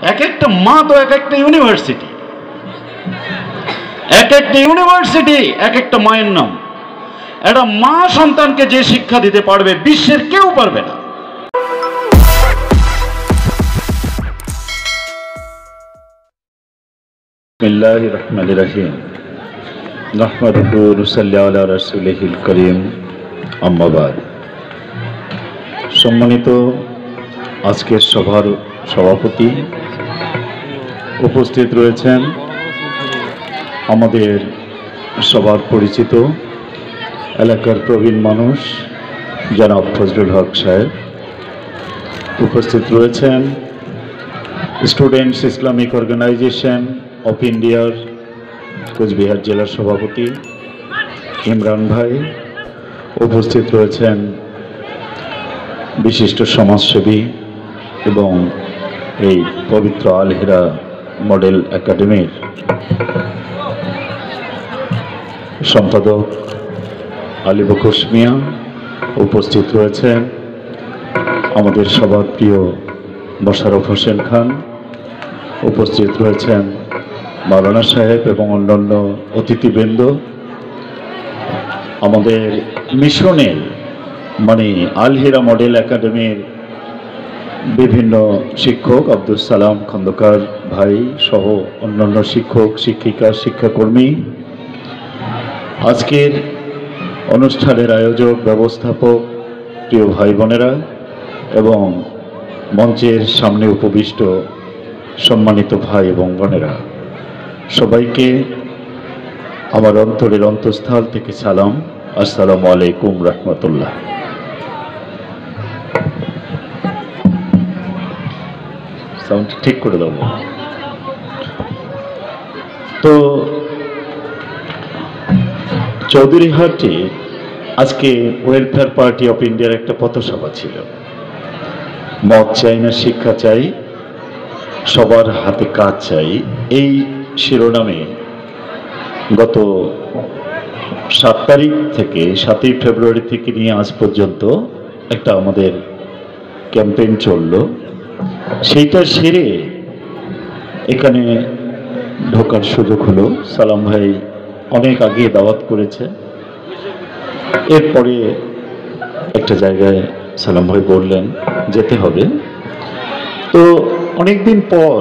এক একটা মা তো এক একটা ইউনিভার্সিটি, এক একটা ইউনিভার্সিটি এক একটা মায়ের নাম। একটা মা সন্তানকে যে শিক্ষা দিতে পারবে বিশ্বের কেউ পারবে না। বিসমিল্লাহির রহমানির রহিম। নাহমাদুহু ওয়া নুসাল্লি আলা রাসূলিহিল কারীম, আম্মা বাদ। সম্মানিত আজকের সভার সভাপতি, উপস্থিত রয়েছেন আমাদের সবার পরিচিত এলাকার প্রবীণ মানুষ জনাব ফজলুল হক সাহেব, উপস্থিত রয়েছেন স্টুডেন্টস ইসলামিক অর্গানাইজেশন অফ ইন্ডিয়ার কোচবিহার জেলার সভাপতি ইমরান ভাই, উপস্থিত রয়েছেন বিশিষ্ট সমাজসেবী এবং এই পবিত্র আল হিরা মডেল একাডেমির সম্পাদক আলী বকশ মিয়া, উপস্থিত রয়েছেন আমাদের সবার প্রিয় মোশাররফ হোসেন খান, উপস্থিত রয়েছেন মাওলানা সাহেব এবং অন্যান্য অতিথিবৃন্দ। আমাদের মিশনের মানে আল হিরা মডেল একাডেমির বিভিন্ন শিক্ষক, আব্দুল সালাম খন্দকার ভাই সহ অন্যান্য শিক্ষক, শিক্ষিকা, শিক্ষাকর্মী, আজকের অনুষ্ঠানের আয়োজক, ব্যবস্থাপক, প্রিয় ভাই বোনেরা এবং মঞ্চের সামনে উপবিষ্ট সম্মানিত ভাই এবং বোনেরা, সবাইকে আমার অন্তরের অন্তঃস্থল থেকে সালাম। আসসালামু আলাইকুম রহমতুল্লাহ। সাউন্ড ঠিক করে দেবো। তো চৌধুরীহাটে আজকে ওয়েলফেয়ার পার্টি অফ ইন্ডিয়ার একটা পথসভা ছিল। মদ চাই না, শিক্ষা চাই, সবার হাতে কাজ চাই, এই শিরোনামে গত 7 তারিখ থেকে 7ই ফেব্রুয়ারি থেকে নিয়ে আজ পর্যন্ত একটা আমাদের ক্যাম্পেইন চলল। সেইটা সেরে এখানে ঢোকার সুযোগ হলো। সালাম ভাই অনেক আগে দাওয়াত করেছে, এরপরে একটা জায়গায় সালাম ভাই বললেন যেতে হবে। তো অনেকদিন পর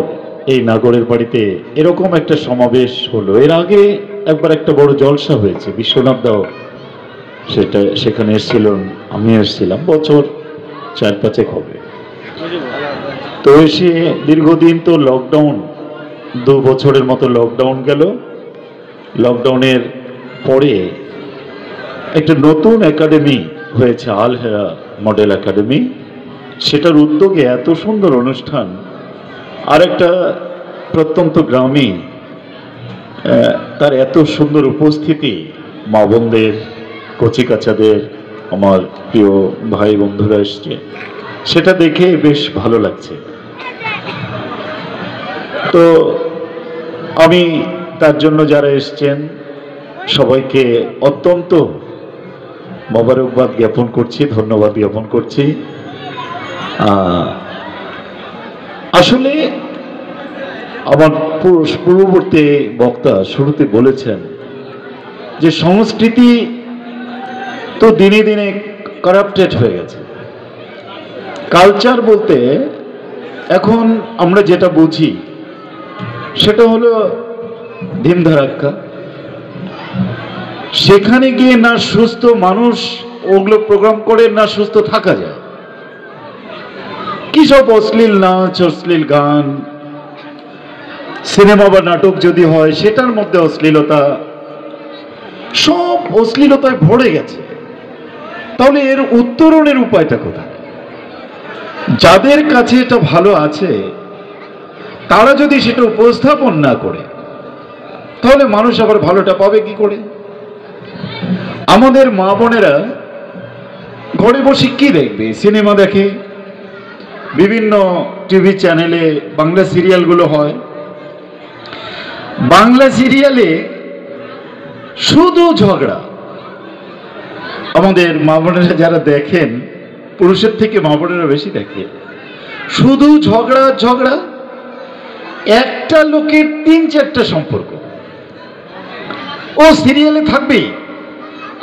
এই নাগরের বাড়িতে এরকম একটা সমাবেশ হলো। এর আগে একবার একটা বড় জলসা হয়েছে, বিশ্বনাথ দাও সেখানে এসেছিলেন, আমি এসেছিলাম, বছর 4-5 হবে। তো এসে দীর্ঘদিন তো লকডাউন, 2 বছরের মতো লকডাউন গেল। লকডাউনের পরে একটা নতুন একাডেমি হয়েছে আল হিরা মডেল একাডেমি। সেটার উদ্যোগে এত সুন্দর অনুষ্ঠান, আর একটা প্রত্যন্ত গ্রামে তার এত সুন্দর উপস্থিতি, মা বোনদের, কচিকাচাদের, আমার প্রিয় ভাই বন্ধুরা এসছে, সেটা দেখে বেশ ভালো লাগছে। তো আমি তার জন্য যারা এসছেন সবাইকে অত্যন্ত মোবারকবাদ জ্ঞাপন করছি, ধন্যবাদ জ্ঞাপন করছি। আসলে আমার পূর্ববর্তী বক্তা শুরুতে বলেছেন যে সংস্কৃতি তো দিনে দিনে কারাপ্টেড হয়ে গেছে। কালচার বলতে এখন আমরা যেটা বুঝি সেটা হলো ধিমধারাক্কা। সেখানে গিয়ে না সুস্থ মানুষ ওগুলো প্রোগ্রাম করে, না সুস্থ থাকা যায়। কি সব অশ্লীল নাচ, অশ্লীল গান, সিনেমা বা নাটক যদি হয় সেটার মধ্যে অশ্লীলতা, সব অশ্লীলতায় ভরে গেছে। তাহলে এর উত্তরণের উপায়টা কোথায়? যাদের কাছে এটা ভালো আছে তারা যদি সেটা উপস্থাপন না করে তাহলে মানুষ আবার ভালোটা পাবে কি করে? আমাদের মা বোনেরা ঘরে বসে কি দেখবে? সিনেমা দেখে, বিভিন্ন টিভি চ্যানেলে বাংলা সিরিয়ালগুলো হয়। বাংলা সিরিয়ালে শুধু ঝগড়া। আমাদের মা বোনেরা যারা দেখেন, পুরুষের থেকে মা বোনেরা বেশি দেখে, শুধু ঝগড়া ঝগড়া। একটা লোকের 3-4টা সম্পর্ক, ও সিরিয়ালে থাকবেই।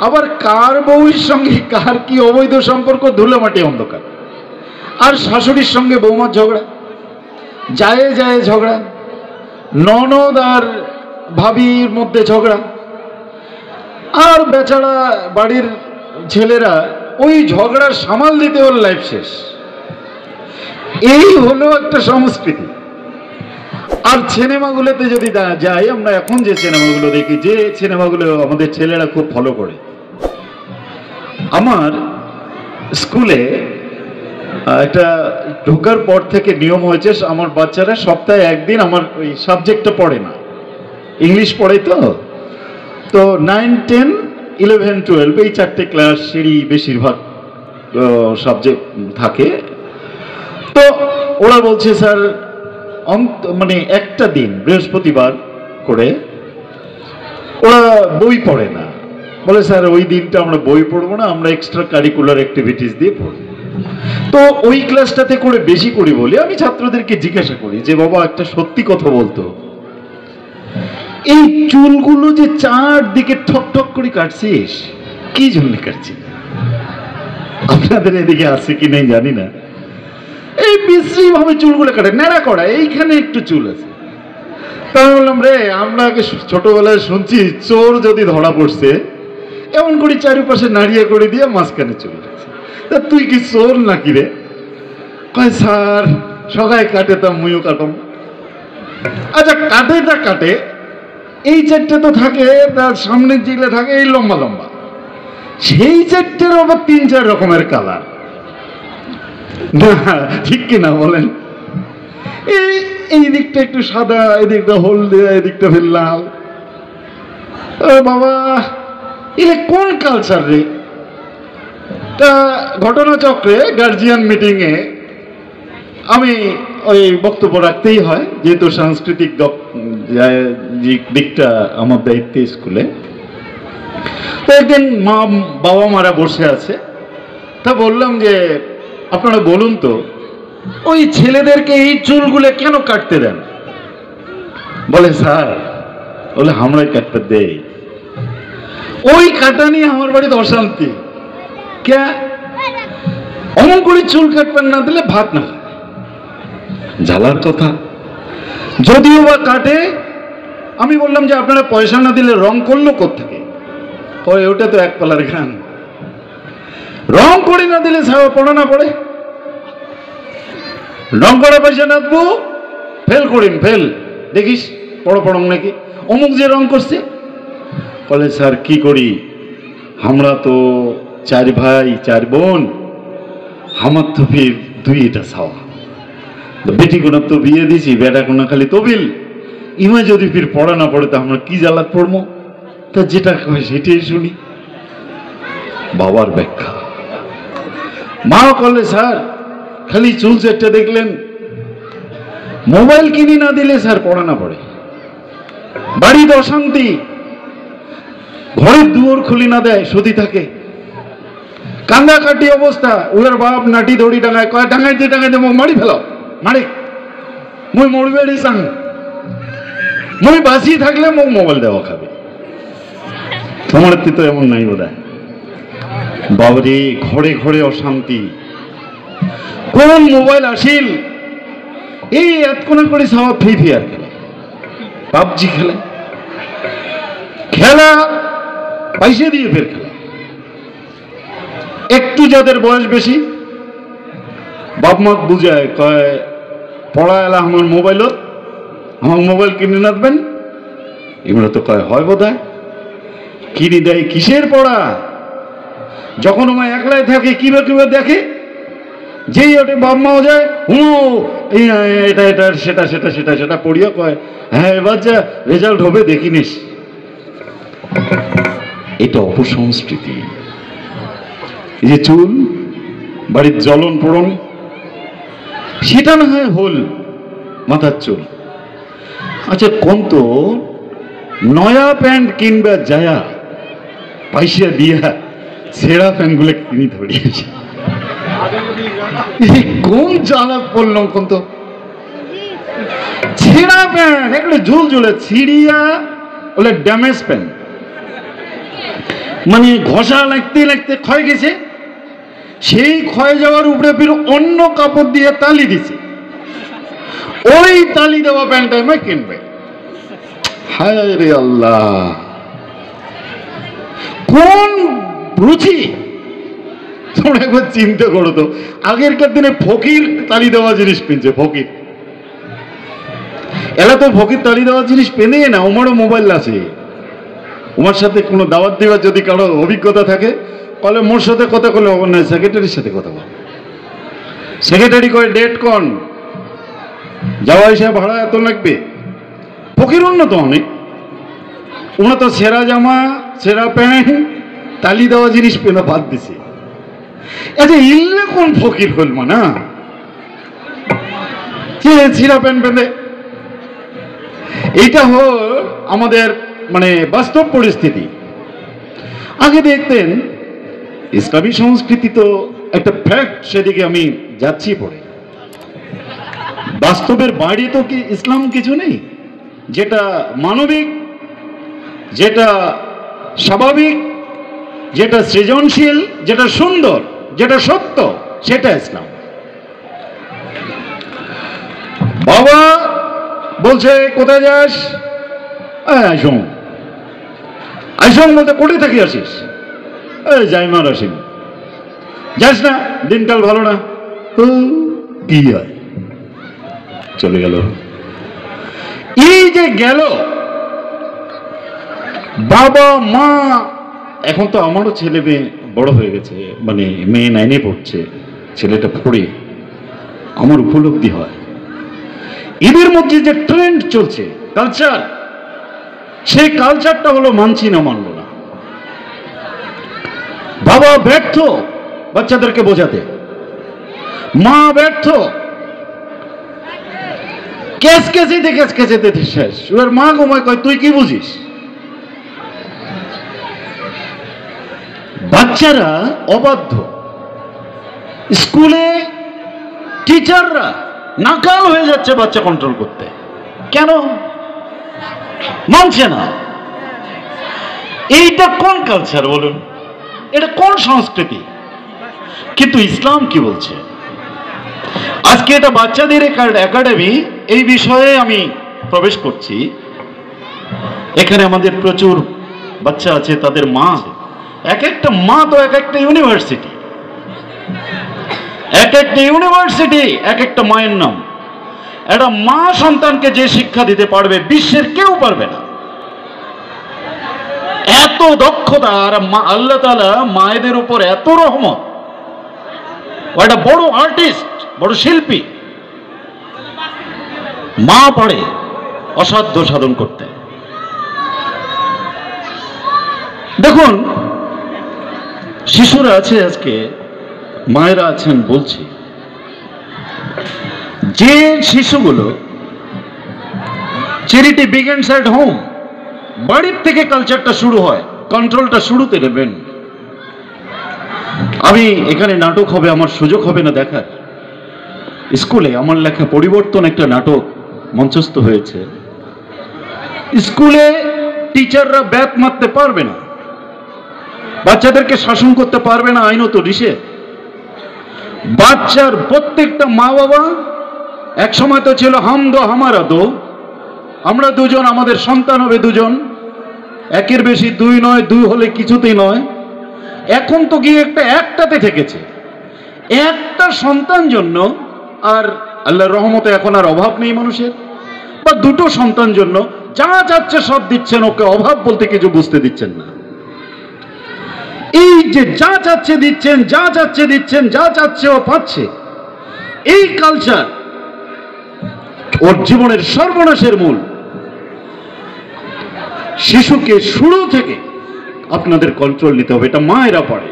আবার কার বউয়ের সঙ্গে কার কি অবৈধ সম্পর্ক, ধুলোমাটি অন্ধকার। আর শাশুড়ির সঙ্গে বৌমার ঝগড়া, যায় যায় ঝগড়া, ননদ আর ভাবির মধ্যে ঝগড়া, আর বেচারা বাড়ির ছেলেরা ওই ঝগড়া সামাল দিতে ওর লাইফ শেষ। এই হলো একটা সংস্কৃতি। আর সিনেমাগুলোতে যদি যাই, আমরা এখন যে সিনেমাগুলো দেখি, যে সিনেমাগুলো আমাদের ছেলেরা খুব ফলো করে। আমার স্কুলে একটা ঢোকার পর থেকে নিয়ম হয়েছে, আমার বাচ্চারা সপ্তাহে একদিন আমার ওই সাবজেক্টটা পড়ে না, ইংলিশ পড়ে। তো 9, 10, 11, 12 এই 4টে ক্লাস সেরই বেশিরভাগ সাবজেক্ট থাকে। তো ওরা বলছে স্যার মানে একটা দিন বৃহস্পতিবার করে ওরা বই পড়ে না। বলে স্যার ওই দিনটা আমরা বই পড়বো না, আমরা এক্সট্রা কারিকুলার অ্যাক্টিভিটিস দিয়ে পড়ব। তো ওই ক্লাসটাতে করে বেশি করি বলে আমি ছাত্রদেরকে জিজ্ঞাসা করি যে বাবা একটা সত্যি কথা বলতো, এই চুলগুলো যে চারদিকে ঠক ঠক করে কাটছিস, কি জন্য কাটছিস? আপনাদের এদিকে আছে কি নেই জানি না, এই বিশ্রী ভাবে চুলগুলো কাটে, ন্যাড়া করা, এইখানে একটু চুল আছে। তা বললাম রে, আমরা আগে ছোটবেলায় শুনছি চোর যদি ধরা পড়ছে এমন করে চারিপাশে নাড়িয়ে করে দিয়ে মাঝখানে চুল রাখছে। তা তুই কি চোর নাকি রে? কয় স্যার সবাই কাটে, তা মুইও কাটম। আচ্ছা কাটে তা কাটে, এই 4টে তো থাকে, তার সামনের যেগুলো থাকে এই লম্বা লম্বা, সেই 4টের আবার 3-4 রকমের কালার। না ঠিক কিনা বলেন? এই দিকটা একটু সাদা, এদিকটা হলদে, এদিকটা ফের লাল। বাবা এ কোন কালচার রে? তা ঘটনাচক্রে গার্জিয়ান মিটিং এ আমি ওই বক্তব্য রাখতেই হয়, যেহেতু সাংস্কৃতিক দিকটা আমার দায়িত্বে স্কুলে। তো একদিন বাবা মারা বসে আছে, তা বললাম যে আপনারা বলুন তো ওই ছেলেদেরকে এই চুলগুলো কেন কাটতে দেন? বলে স্যার বলে আমরাই কাটতে দেই, ওই কাটা নিয়ে আমার বাড়িতে অশান্তি। কে অমন করে চুল কাটবেন না দিলে ভাত না খায়, জ্বালার কথা। যদিও বা কাটে, আমি বললাম যে আপনারা পয়সা না দিলে রং করলো কোত্থেকে? ওটা তো এক পালার গান, রং করে না দিলে পড়া না পড়ে, রং করা পয়সা না দেবো, ফেল করিম ফেল, দেখিস পড়ো পড়ং নাকি অমুক যে রং করছে। বলে স্যার কি করি, আমরা তো 4 ভাই 4 বোন, আমার তো ফির 2টা ছাওয়া, বেটি কোনা তো বিয়ে দিছি, বেটা কোনা খালি তবিল, ইমা যদি ফির পড়া না পড়ে তা আমরা কি জ্বালাত পড়বো? তা যেটা কয় সেটাই শুনি। বাবার ব্যাখ্যা। মা বলে স্যার খালি চুল 4টে দেখলেন, মোবাইল কিনে না দিলে স্যার পড়া না পড়ে, বাড়িতে অশান্তি, ঘরের দুয়ার খুলি না দেয়, সতী থাকে, কান্দাকাটি অবস্থা, ওর বাপ নাটি দড়ি ডাঙায়, কয় ডাঙাইতে ডাঙাইতে মুখ মারি ফেলো, মারি মুই মরবে সাং, মুই বাঁচিয়ে থাকলে মুখ মোবাইল দেওয়া খাবে। তোমার তো এমন নাই বোধ হয়। বাবারে ঘরে ঘরে অশান্তি, কোন মোবাইল আসিল এই এতক্ষণ করে সব ফ্রি ফায়ার খেলে, পাবজি খেলে, খেলা পয়সা দিয়ে ফের খেলা। একটু যাদের বয়স বেশি বাপ মা বুঝায়, কয় পড়া এলা আমার মোবাইলত, আমার মোবাইল কিনে না দেবেন। এগুলো তো কয় হয় বোধ হয়, কিনে দেয় কিসের পড়া? যখন আমার একলাই থাকে কিভাবে কিভাবে দেখে, যেই ওটে বাপ মাও যায়, এটা এটা সেটা সেটা সেটা সেটা পড়িয়া কয় হ্যাঁ এবার যা রেজাল্ট হবে দেখিনিস। এটা অপসংস্কৃতি। এই যে চুল, বাড়ির জ্বলন পোড়ন, সেটা না হয় হল মাথার চুল। আচ্ছা কোন তো নয়া প্যান্ট কিনবে যায়া পয়সা দিয়া ছেঁড়া প্যান্টগুলো কিনে ধরিয়েছে, কোন জ্বালা পড়লাম কোন তো ছেঁড়া ছেঁড়া প্যান্ট, একটু ঝুলঝুলে ছিড়িয়া বলে ড্যামেজ প্যান্ট, মানে ঘষা লাগতে লাগতে ক্ষয় গেছে। সেই ক্ষয় যাওয়ার উপরে ফির অন্য কাপড় দিয়ে তালি দিছে, ওই তালি দেওয়া প্যান্টটা আমি কিনবে। হায় রে আল্লাহ, কোন রুচি! তোমরা একবার চিন্তা করো তো, আগেরকার দিনে ফকির তালি দেওয়া জিনিস কিনছে, ফকির। এলা তো ফকির তালি দেওয়া জিনিস পেনে না, ওমারও মোবাইল আছে। ওমার সাথে কোনো দাওয়াত দেওয়ার যদি কারো অভিজ্ঞতা থাকে, তাহলে মোর সাথে কথা বলে হবে না, সেক্রেটারির সাথে কথা বল। সেক্রেটারি কয় ডেট কন, যাওয়া হিসাবে ভাড়া এত লাগবে। ফকির উন্নত অনেক, ওনা তো সেরা জামা সেরা প্যান্ট তালি দেওয়া জিনিস পেনা বাদ দিছে। আচ্ছা ইল্লে কোন ফকির হল না, ছিঁড়া প্যান্ট পেঁধে? এইটা হল আমাদের মানে বাস্তব পরিস্থিতি। আগে দেখতেন ইসলামী সংস্কৃতি তো একটা ফ্যাক্ট, সেদিকে আমি যাচ্ছি পরে। বাস্তবের বাইরে তো কি ইসলাম কিছু নেই? যেটা মানবিক, যেটা স্বাভাবিক, যেটা সৃজনশীল, যেটা সুন্দর, যেটা সত্য, সেটা ইসলাম। বাবা বলছে কোথায় যাস? আইসং। আইসং বলতে কোটে থেকে আসিস? জাইমার আসিনি। যাস না, দিনকাল ভালো না। কি হয়, চলে গেল। এই যে গেল, বাবা মা, এখন তো আমারও ছেলে মেয়ে বড় হয়ে গেছে, মানে মেয়ে 9-এ পড়ছে, ছেলেটা 4-এ। আমার উপলব্ধি হয় এদের মধ্যে যে ট্রেন্ড চলছে, কালচার, সেই কালচারটা হলো মানছি না, মানব না। বাবা ব্যর্থ বাচ্চাদেরকে বোঝাতে, মা ব্যর্থ, কেসেতে শেষ। ওর মা ঘুমায় কয় তুই কি বুঝিস? বাচ্চারা অবাধ্য, স্কুলে টিচাররা নাকাল হয়ে যাচ্ছে বাচ্চা কন্ট্রোল করতে। কেন মানছে না? এইটা কোন কালচার বলুন? এটা কোন সংস্কৃতি? কিন্তু ইসলাম কি বলছে? আজকে এটা বাচ্চাদের একাডেমি, এই বিষয়ে আমি প্রবেশ করছি। এখানে আমাদের প্রচুর বাচ্চা আছে, তাদের মা, এক একটা মা তো এক একটা ইউনিভার্সিটি, এক একটা ইউনিভার্সিটি, এক একটা মায়ের নাম। একটা মা সন্তানকে যে শিক্ষা দিতে পারবে, বিশ্বের কেউ পারবে না। এত দক্ষতা, আর আল্লাহ তাআলা মায়েদের উপর এত রহমত। একটা বড় আর্টিস্ট, বড় শিল্পী, মা পারে অসাধ্য সাধন করতে। দেখুন, শিশুরা আছে আজকে, মায়েরা আছেন, বলছি যে শিশুগুলো চ্যারিটি বিগিনস এট হোম, বাড়ির থেকে কালচারটা শুরু হয়, কন্ট্রোলটা শুরুতে নেবেন। আমি এখানে নাটক হবে, আমার সুযোগ হবে না দেখার। স্কুলে আমার লেখা পরিবর্তন একটা নাটক মঞ্চস্থ হয়েছে। স্কুলে টিচাররা ব্যাট মারতে পারবে না, বাচ্চাদেরকে শাসন করতে পারবে না, আইনত নিষেধ। বাচ্চার প্রত্যেকটা মা বাবা, এক সময় তো ছিল হাম দো হামারা দো, আমরা দুজন, আমাদের সন্তান হবে দুজন, একের বেশি দুই নয়, দুই হলে কিছুতেই নয়। এখন তো গিয়ে একটাতে থেকেছে, একটা সন্তান জন্য। আর আল্লাহর রহমতে এখন আর অভাব নেই মানুষের, বা দুটো সন্তান জন্য যা চাচ্ছে সব দিচ্ছেন, ওকে অভাব বলতে কিছু বুঝতে দিচ্ছেন না। এই যে যা চাচ্ছে দিচ্ছেন, যা চাচ্ছে দিচ্ছেন, যা চাচ্ছে ও পাচ্ছে, এই কালচার ওর জীবনের সর্বনাশের মূল। শিশুকে শুরু থেকে আপনাদের কন্ট্রোল নিতে হবে, এটা মায়েরা পারে,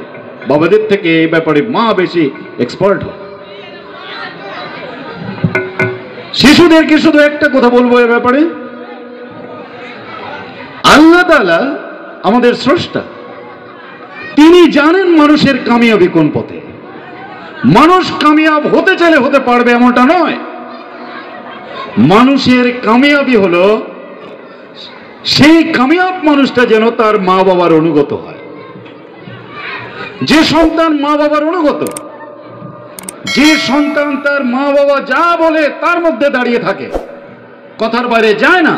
বাবাদের থেকে এই ব্যাপারে মা বেশি এক্সপার্ট হয়। শিশুদেরকে শুধু একটা কথা বলবো এ ব্যাপারে, আল্লাহ তাআলা আমাদের স্রষ্টা, তিনি জানেন মানুষের কামিয়াবি কোন পথে। মানুষ কামিয়াব হতে চাইলে হতে পারবে এমনটা নয়। মানুষের কামিয়াবি হলো সেই কামিয়াব মানুষটা যেন তার মা বাবার অনুগত হয়। যে সন্তান মা বাবার অনুগত, যে সন্তান তার মা বাবা যা বলে তার মধ্যে দাঁড়িয়ে থাকে, কথার বাইরে যায় না,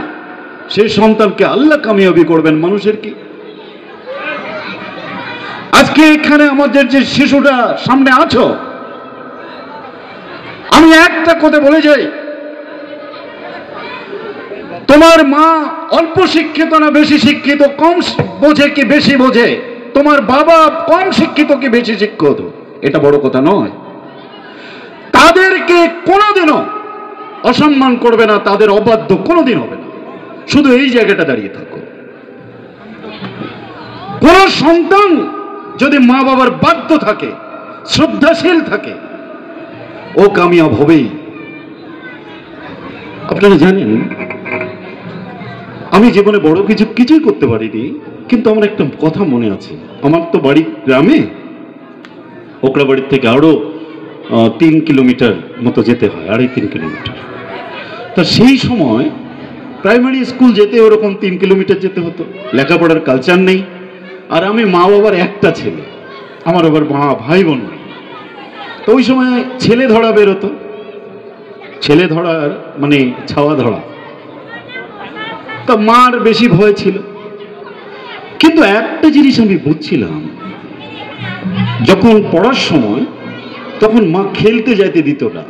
সেই সন্তানকে আল্লাহ কামিয়াবি করবেন। মানুষের কি আজকে এখানে আমাদের যে শিশুটা সামনে আছো, আমি একটা কথা বলে যাই, তোমার মা অল্প শিক্ষিত না বেশি শিক্ষিত, কম বোঝে কি বেশি বোঝে, তোমার বাবা কম শিক্ষিত কি বেশি শিক্ষিত, এটা বড় কথা নয়। তাদেরকে কোনোদিনও অসম্মান করবে না, তাদের অবাধ্য কোনোদিন হবে না। শুধু এই জায়গাটা দাঁড়িয়ে থাকো। কোন সন্তান যদি মা বাবার বাধ্য থাকে, শ্রদ্ধাশীল থাকে, ও কামিয়াব হবেই। আপনারা জানেন, আমি জীবনে বড় কিছুই করতে পারিনি, কিন্তু আমার একটা কথা মনে আছে। আমার তো বাড়ি গ্রামে, ওকরা বাড়ির থেকে আরো 3 কিলোমিটার মতো যেতে হয়, 2.5-3 কিলোমিটার। তা সেই সময় প্রাইমারি স্কুল যেতে ওরকম 3 কিলোমিটার যেতে হতো। লেখাপড়ার কালচার নেই, আর আমি মা বাবার একটা ছেলে, আমার আবার ভাই বোন নেই। তো ওই সময় ছেলে ধরা বেরোতো, ছেলে ধরার মানে ছাওয়া ধরা, তা মার বেশি ভয় ছিল। কিন্তু একটা জিনিস আমি বুঝছিলাম, যখন পড়ার সময় তখন মা খেলতে যাইতে দিত না।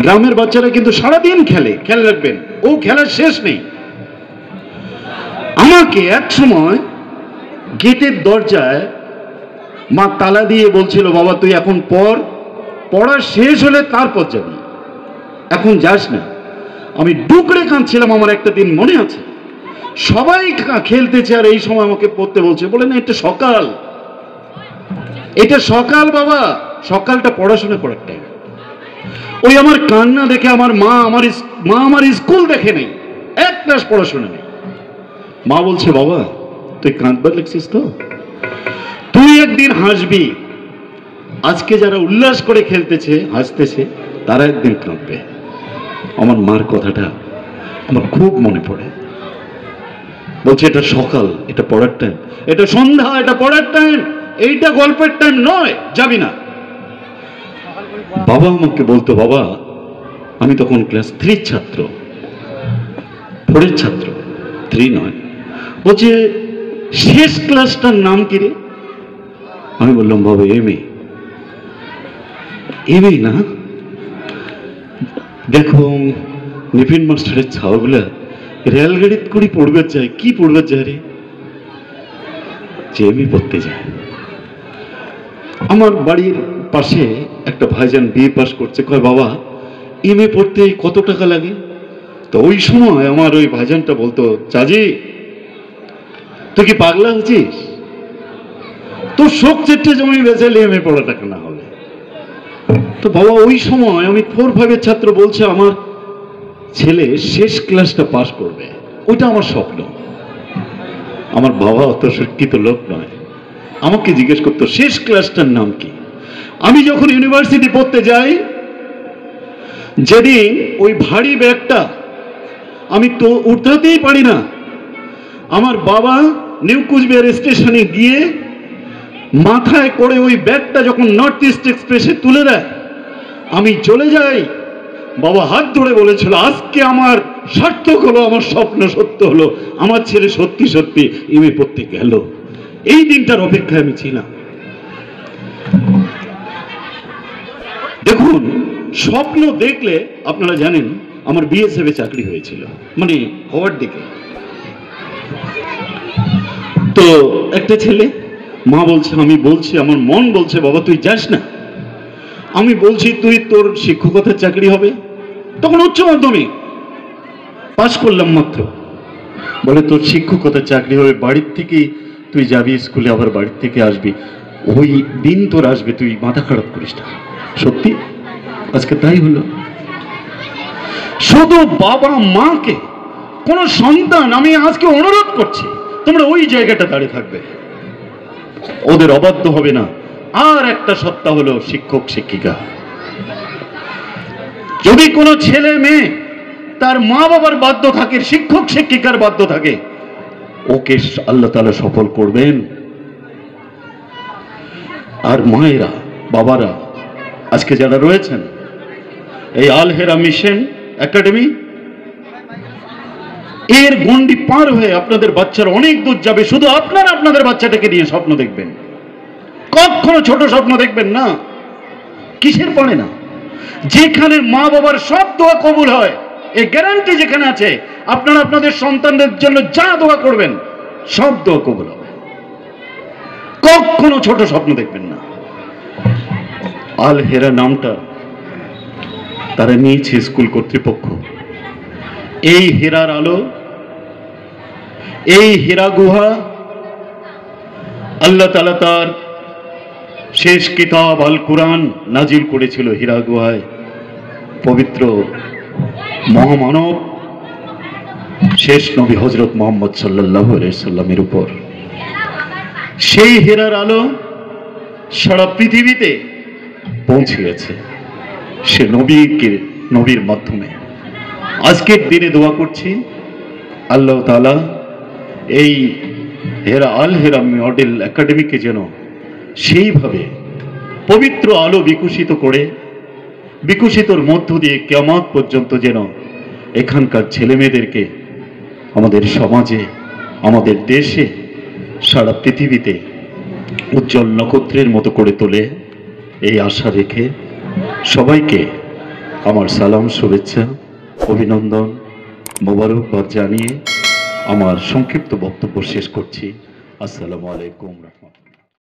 গ্রামের বাচ্চারা কিন্তু সারাদিন খেলে, খেয়াল রাখবেন, ও খেলার শেষ নেই। আমাকে এক সময় গেটের দরজায় মা তালা দিয়ে বলছিল, বাবা তুই এখন পড়া শেষ হলে তারপর যাবি, এখন যাস না। আমি ডুকরে কাঁদছিলাম। আমার একটা দিন মনে আছে, সবাই খেলতেছে আর এই সময় আমাকে পড়তে বলছে। বলে না, এটা সকাল, এটা সকাল বাবা, সকালটা পড়াশোনা করার টাইম। ওই আমার কান্না দেখে আমার মা আমার স্কুল দেখে নেই, 1 ক্লাস পড়াশোনা নেই। মা বলছে, বাবা তুই কাঁদবার লাগছিস তো, তুই একদিন হাসবি। আজকে যারা উল্লাস করে খেলতেছে হাসতেছে, তারা একদিন কাঁদবে। আমার মার কথাটা আমার খুব মনে পড়ে। বলছে, এটা সকাল, এটা পড়ার টাইম, এটা সন্ধ্যা, এটা পড়ার টাইম, এইটা গল্পের টাইম নয়, যাবি না। বাবা আমাকে বলতো, বাবা আমি তখন ক্লাস 3 ছাত্র, 4 ছাত্র, 3 নয়। বলছে, শেষ ক্লাসটার নাম কি রে? আমি বললাম, বাবা এমএ। না, দেখো নিপিন মাস্টারের ছাওয়াগুলা রেলগাড়িত করে পড়বে যায়, কি পড়বে যায় রে? যে এমএ পড়তে যায়। আমার বাড়ির পাশে একটা ভাইজান বিএ পাস করছে, কয় বাবা এমএ পড়তে কত টাকা লাগে? তো ওই সময় আমার ওই ভাইজানটা বলতো, চাজি তুই কি পাগলা হচ্ছিস? তোর শোক চেটে জমি বেচালে এমএ পড়া টাকা না হবে। তো বাবা ওই সময় আমি 4-5 ছাত্র, বলছে আমার ছেলে শেষ ক্লাসটা পাস করবে, ওইটা আমার স্বপ্ন। আমার বাবা অত শিক্ষিত লোক নয়, আমাকে জিজ্ঞেস করতো শেষ ক্লাসটার নাম কি। আমি যখন ইউনিভার্সিটি পড়তে যাই, যেদিন ওই ভারী ব্যাগটা আমি তো উঠাতেই পারি না, আমার বাবা নিউ কুচবিহার স্টেশনে গিয়ে মাথায় করে ওই ব্যাগটা যখন নর্থ ইস্ট এক্সপ্রেসে তুলে দেয়, আমি চলে যাই। বাবা হাত ধরে বলেছিল, আজকে আমার সার্থক হলো, আমার স্বপ্ন সত্য হলো, আমার ছেলে সত্যি সত্যি এমএ পড়তে গেল। এই দিনটার অপেক্ষায় আমি ছিলাম। দেখুন, স্বপ্ন দেখলে আপনারা জানেন, আমার বিএসএফ এ চাকরি হয়েছিল, মানে হওয়ার দিকে। তো একটা ছেলে, মা বলছে, আমি বলছি, আমার মন বলছে, বাবা তুই যাস না। আমি বলছি, তুই তোর শিক্ষকতার চাকরি হবে। তখন উচ্চ মাধ্যমিক পাস করলাম মাত্র। বলে, তোর শিক্ষকতার চাকরি হবে, বাড়ির থেকে তুই যাবি স্কুলে, আবার বাড়ির থেকে আসবি, ওই দিন তোর আসবে, তুই মাথা খারাপ করিস না। সত্যি আজকে তাই হলো। শুধু বাবা মাকে, কোন সন্তান, আমি আজকে অনুরোধ করছি, তোমরা ওই জায়গাটা দাঁড়িয়ে থাকবে, ওদের অবাধ্য হবে না। আর একটা সত্তা হলো শিক্ষক শিক্ষিকা। যদি কোনো ছেলে মেয়ে তার মা বাবার বাধ্য থাকে, শিক্ষক শিক্ষিকার বাধ্য থাকে, ওকে আল্লাহ তাআলা সফল করবেন। আর মায়েরা, বাবারা আজকে যারা রয়েছেন এই আল হেরা মিশন একাডেমি, এর গণ্ডি পার হয়ে আপনাদের বাচ্চারা অনেক দূর যাবে। শুধু আপনারা আপনাদের বাচ্চাটাকে নিয়ে স্বপ্ন দেখবেন, কখনো ছোট স্বপ্ন দেখবেন না। কিসের পড়ে না? যেখানে মা বাবার সব দোয়া কবুল হয়, এই গ্যারান্টি যেখানে আছে, আপনারা আপনাদের সন্তানদের জন্য যা দোয়া করবেন সব দোয়া কবুল হবে। কখনো ছোট স্বপ্ন দেখবেন না। আল হেরা নামটা তারা নিয়েছে স্কুল কর্তৃপক্ষ। এই হেরার আলো, এই হেরা গুহা আল্লাহ তাআলা তার শেষ কিতাব আল কুরআন নাজিল করেছিল হীরা গুহায়, পবিত্র মহামানব শেষ নবী হযরত মুহাম্মদ সাল্লাল্লাহু আলাইহি সাল্লামের উপর। সেই হীরার আলো সারা পৃথিবীতে পৌঁছে গেছে সে নবীর মাধ্যমে। আজকের দিনে দোয়া করছি আল্লাহ তাআলা এই হেরা আল হেরা মডেল একাডেমিকে যেন সেইভাবে পবিত্র আলো বিকশিত করে, বিকশিতর মধ্য দিয়ে কিয়ামত পর্যন্ত যেন এখানকার ছেলেমেয়েদেরকে আমাদের সমাজে, আমাদের দেশে, সারা পৃথিবীতে উজ্জ্বল নক্ষত্রের মতো করে তোলে, এই আশা রেখে সবাইকে আমার সালাম, শুভেচ্ছা, অভিনন্দন, মোবারকবাদ জানিয়ে আমার সংক্ষিপ্ত বক্তব্য শেষ করছি। আসসালামু আলাইকুম রহমতুল্লাহ।